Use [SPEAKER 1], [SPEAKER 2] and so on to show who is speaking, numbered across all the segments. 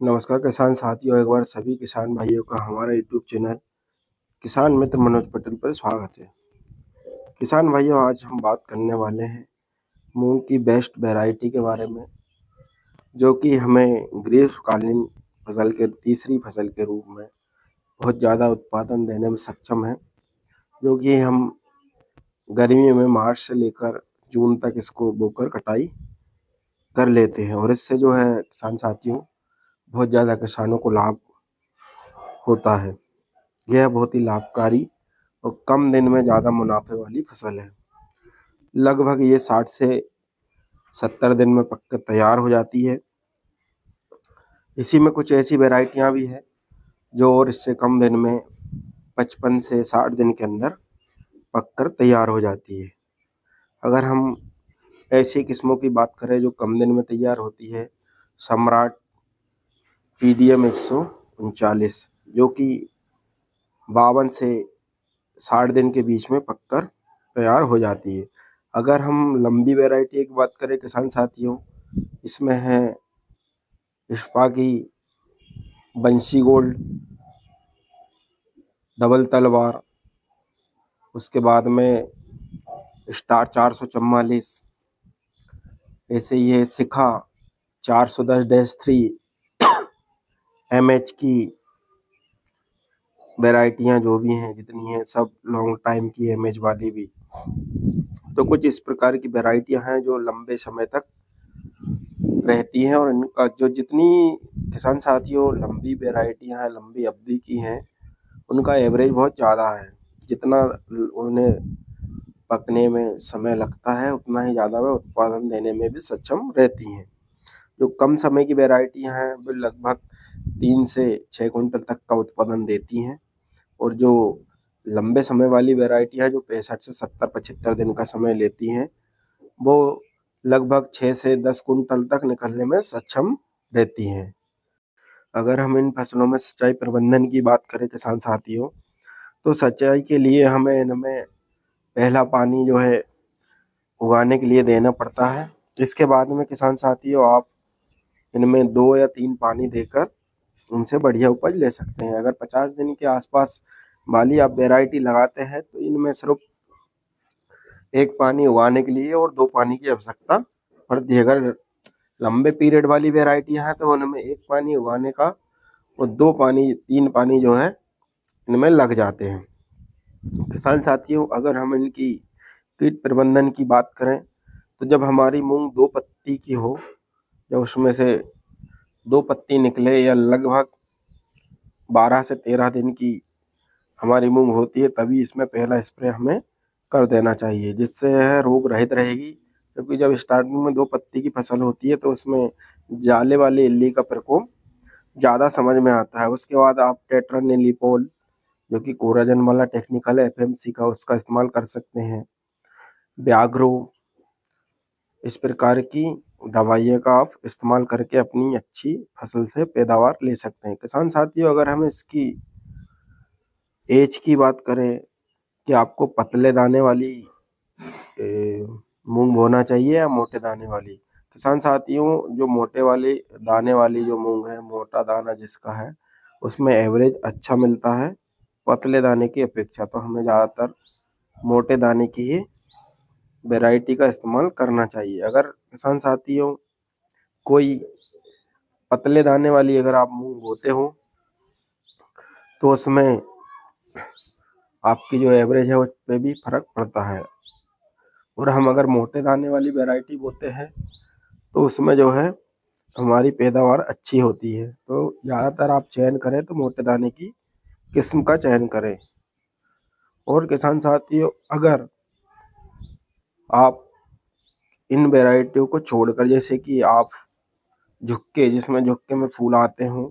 [SPEAKER 1] नमस्कार किसान साथियों, एक बार सभी किसान भाइयों का हमारा यूट्यूब चैनल किसान मित्र मनोज पटेल पर स्वागत है। किसान भाइयों, आज हम बात करने वाले हैं मूंग की बेस्ट वैरायटी के बारे में, जो कि हमें ग्रीष्मकालीन फसल के तीसरी फसल के रूप में बहुत ज़्यादा उत्पादन देने में सक्षम है, जो कि हम गर्मियों में मार्च से लेकर जून तक इसको बोकर कटाई कर लेते हैं और इससे जो है किसान साथियों बहुत ज़्यादा किसानों को लाभ होता है। यह बहुत ही लाभकारी और कम दिन में ज़्यादा मुनाफे वाली फसल है। लगभग ये 60 से 70 दिन में पककर तैयार हो जाती है। इसी में कुछ ऐसी वैरायटियां भी है जो और इससे कम दिन में 55 से 60 दिन के अंदर पककर तैयार हो जाती है। अगर हम ऐसी किस्मों की बात करें जो कम दिन में तैयार होती है, सम्राट PDM 139, जो कि 52 से 60 दिन के बीच में पककर तैयार हो जाती है। अगर हम लंबी वैरायटी की बात करें किसान साथियों, इसमें है इस्पाकी, बंसी गोल्ड, डबल तलवार, उसके बाद में स्टार 444, ऐसे ही है शिखा 410-3 MH की वैरायटियां जो भी हैं, जितनी हैं सब लॉन्ग टाइम की MH वाली भी। तो कुछ इस प्रकार की वैरायटियां हैं जो लंबे समय तक रहती हैं और इनका जो जितनी किसान साथियों लंबी वैरायटियां हैं, लंबी अवधि की हैं, उनका एवरेज बहुत ज़्यादा है। जितना उन्हें पकने में समय लगता है उतना ही ज़्यादा वह उत्पादन देने में भी सक्षम रहती हैं। जो कम समय की वैरायटियां हैं वो लगभग 3 से 6 क्विंटल तक का उत्पादन देती हैं और जो लंबे समय वाली वैरायटी है जो 65 से 70-75 दिन का समय लेती हैं, वो लगभग 6 से 10 कुंटल तक निकलने में सक्षम रहती हैं। अगर हम इन फसलों में सिंचाई प्रबंधन की बात करें किसान साथियों, तो सिंचाई के लिए हमें इनमें पहला पानी जो है उगाने के लिए देना पड़ता है। इसके बाद में किसान साथियों आप इनमें 2 या 3 पानी देकर उनसे बढ़िया उपज ले सकते हैं। अगर 50 दिन के आसपास वाली आप वैरायटी लगाते हैं तो इनमें सिर्फ 1 पानी उगाने के लिए और 2 पानी की आवश्यकता पड़ती है। अगर लंबे पीरियड वाली वैरायटियां हैं तो उनमें 1 पानी उगाने का और 2 पानी 3 पानी जो है इनमें लग जाते हैं। किसान साथियों, अगर हम इनकी कीट प्रबंधन की बात करें तो जब हमारी मूंग 2 पत्ती की हो, जब उसमें से 2 पत्ती निकले या लगभग 12 से 13 दिन की हमारी मूंग होती है, तभी इसमें पहला स्प्रे हमें कर देना चाहिए, जिससे यह रोग रहित रहेगी। क्योंकि जब स्टार्टिंग में 2 पत्ती की फसल होती है तो उसमें जाले वाली इल्ली का प्रकोप ज़्यादा समझ में आता है। उसके बाद आप टेट्रानिलीप्रोल, जो कि कोराजन वाला टेक्निकल है FMC का, उसका इस्तेमाल कर सकते हैं। व्याग्रो, इस प्रकार की दवाइयों का आप इस्तेमाल करके अपनी अच्छी फसल से पैदावार ले सकते हैं। किसान साथियों, अगर हम इसकी एज की बात करें कि आपको पतले दाने वाली मूंग बोना चाहिए या मोटे दाने वाली, किसान साथियों जो मोटे वाली दाने वाली जो मूंग है, मोटा दाना जिसका है, उसमें एवरेज अच्छा मिलता है पतले दाने की अपेक्षा। तो हमें ज़्यादातर मोटे दाने की ही वैरायटी का इस्तेमाल करना चाहिए। अगर किसान साथियों कोई पतले दाने वाली अगर आप मूंग बोते हो तो उसमें आपकी जो एवरेज है उस पर भी फर्क पड़ता है। और हम अगर मोटे दाने वाली वैरायटी बोते हैं तो उसमें जो है हमारी पैदावार अच्छी होती है। तो ज़्यादातर आप चयन करें तो मोटे दाने की किस्म का चयन करें। और किसान साथियों, अगर आप इन वैरायटियों को छोड़कर, जैसे कि आप झुक्के, जिसमें झुक्के में फूल आते हों,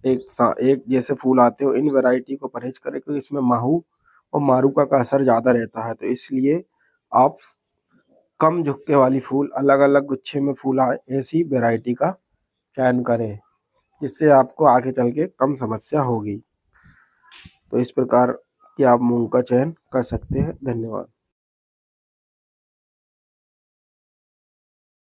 [SPEAKER 1] एक जैसे फूल आते हो, इन वैरायटी को परहेज करें क्योंकि इसमें माहू और मारूका का असर ज़्यादा रहता है। तो इसलिए आप कम झुक्के वाली फूल, अलग अलग गुच्छे में फूल आए, ऐसी वैरायटी का चयन करें, जिससे आपको आगे चल के कम समस्या होगी। तो इस प्रकार की आप मूंग का चयन कर सकते हैं। धन्यवाद।